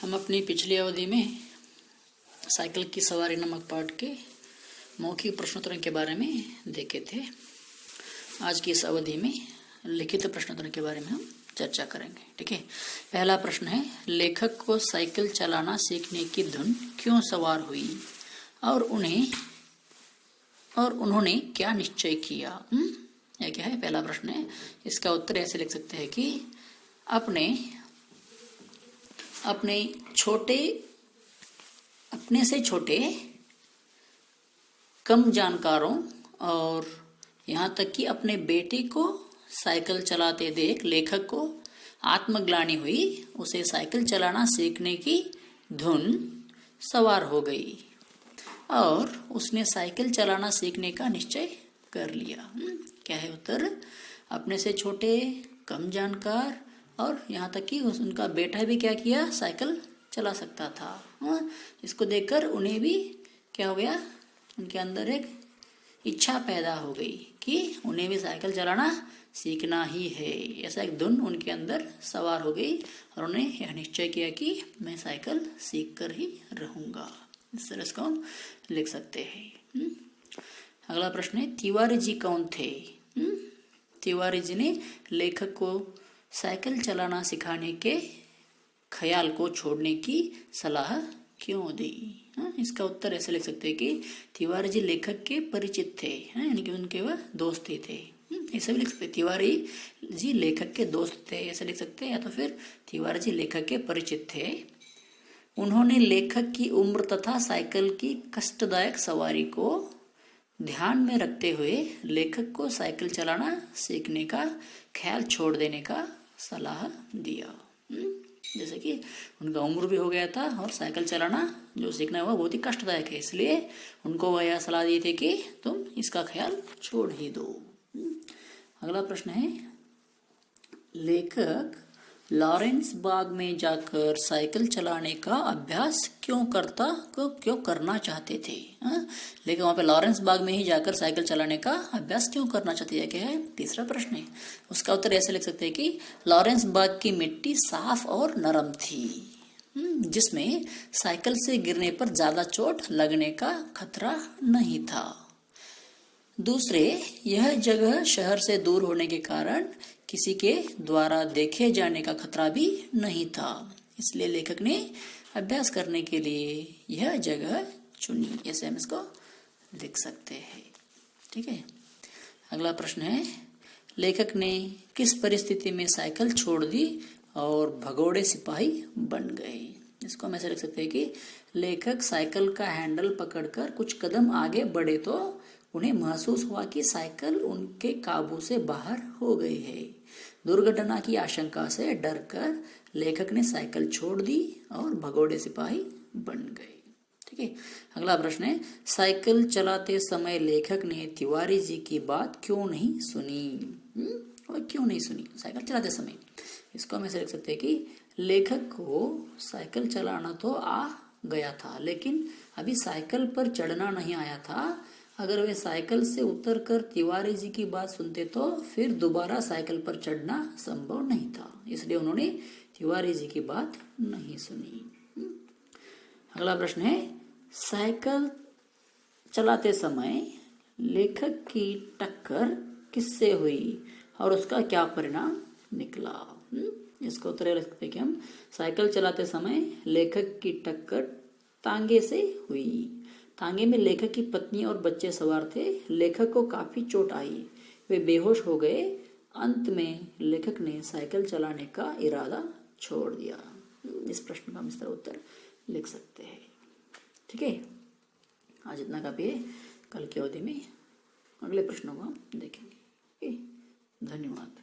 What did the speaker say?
हम अपनी पिछली अवधि में साइकिल की सवारी नामक पाठ के मौखिक प्रश्नोत्तरों के बारे में देखे थे। आज की इस अवधि में लिखित प्रश्नोत्तरों के बारे में हम चर्चा करेंगे। ठीक है, पहला प्रश्न है, लेखक को साइकिल चलाना सीखने की धुन क्यों सवार हुई और उन्होंने क्या निश्चय किया। यह क्या है, पहला प्रश्न है। इसका उत्तर ऐसे लिख सकते हैं कि अपने से छोटे कम जानकारों और यहाँ तक कि अपने बेटे को साइकिल चलाते देख लेखक को आत्मग्लानि हुई। उसे साइकिल चलाना सीखने की धुन सवार हो गई और उसने साइकिल चलाना सीखने का निश्चय कर लिया। क्या है उत्तर? अपने से छोटे कम जानकार और यहाँ तक कि उनका बेटा भी क्या किया, साइकिल चला सकता था। इसको देखकर उन्हें भी क्या हो गया, उनके अंदर एक इच्छा पैदा हो गई कि उन्हें भी साइकिल चलाना सीखना ही है। ऐसा एक धुन उनके अंदर सवार हो गई और उन्हें यह निश्चय किया कि मैं साइकिल सीख कर ही रहूँगा। इस तरह इसको हम लिख सकते हैं। अगला प्रश्न है, तिवारी जी कौन थे? तिवारी जी ने लेखक को साइकिल चलाना सिखाने के ख्याल को छोड़ने की सलाह क्यों दी? इसका उत्तर ऐसे लिख सकते हैं कि तिवारी जी लेखक के परिचित थे, यानी कि उनके वह दोस्त ही थे। ऐसे भी लिख सकते, तिवारी जी लेखक के दोस्त थे, ऐसे लिख सकते हैं, या तो फिर तिवारी जी लेखक के परिचित थे। उन्होंने लेखक की उम्र तथा साइकिल की कष्टदायक सवारी को ध्यान में रखते हुए लेखक को साइकिल चलाना सीखने का ख्याल छोड़ देने का सलाह दिया। जैसे कि उनका उम्र भी हो गया था और साइकिल चलाना जो सीखना हुआ बहुत ही कष्टदायक है, इसलिए उनको वह यह सलाह दी थी कि तुम इसका ख्याल छोड़ ही दो। अगला प्रश्न है, लेखक लॉरेंस बाग में जाकर साइकिल चलाने का अभ्यास क्यों करना चाहते थे? लेकिन वहाँ पे लॉरेंस बाग में ही जाकर साइकिल चलाने का अभ्यास क्यों करना चाहते थे? क्या है, तीसरा प्रश्न है। उसका उत्तर ऐसे लिख सकते हैं कि लॉरेंस बाग की मिट्टी साफ और नरम थी, जिसमें साइकिल से गिरने पर ज्यादा चोट लगने का खतरा नहीं था। दूसरे, यह जगह शहर से दूर होने के कारण किसी के द्वारा देखे जाने का खतरा भी नहीं था, इसलिए लेखक ने अभ्यास करने के लिए यह जगह चुनी। ऐसे हम इसको लिख सकते हैं। ठीक है, अगला प्रश्न है, लेखक ने किस परिस्थिति में साइकिल छोड़ दी और भगोड़े सिपाही बन गए? इसको हम ऐसे लिख सकते हैं कि लेखक साइकिल का हैंडल पकड़कर कुछ कदम आगे बढ़े तो उन्हें महसूस हुआ कि साइकिल उनके काबू से बाहर हो गई है। दुर्घटना की आशंका से डरकर लेखक ने साइकिल छोड़ दी और भगोड़े सिपाही बन गए। ठीक है, अगला प्रश्न है, साइकिल चलाते समय लेखक ने तिवारी जी की बात क्यों नहीं सुनी? और क्यों नहीं सुनी साइकिल चलाते समय? इसको हम ऐसे लिख सकते हैं कि लेखक को साइकिल चलाना तो आ गया था, लेकिन अभी साइकिल पर चढ़ना नहीं आया था। अगर वे साइकिल से उतरकर तिवारी जी की बात सुनते तो फिर दोबारा साइकिल पर चढ़ना संभव नहीं था, इसलिए उन्होंने तिवारी जी की बात नहीं सुनी। अगला प्रश्न है, साइकिल चलाते समय लेखक की टक्कर किससे हुई और उसका क्या परिणाम निकला? इसको उत्तर लिख सकते हैं कि हम साइकिल चलाते समय लेखक की टक्कर तांगे से हुई। तांगे में लेखक की पत्नी और बच्चे सवार थे। लेखक को काफी चोट आई, वे बेहोश हो गए। अंत में लेखक ने साइकिल चलाने का इरादा छोड़ दिया। इस प्रश्न का हम इस तरह उत्तर लिख सकते हैं। ठीक है, आज इतना काफी है। कल की अवधि में अगले प्रश्नों को हम देखेंगे। धन्यवाद।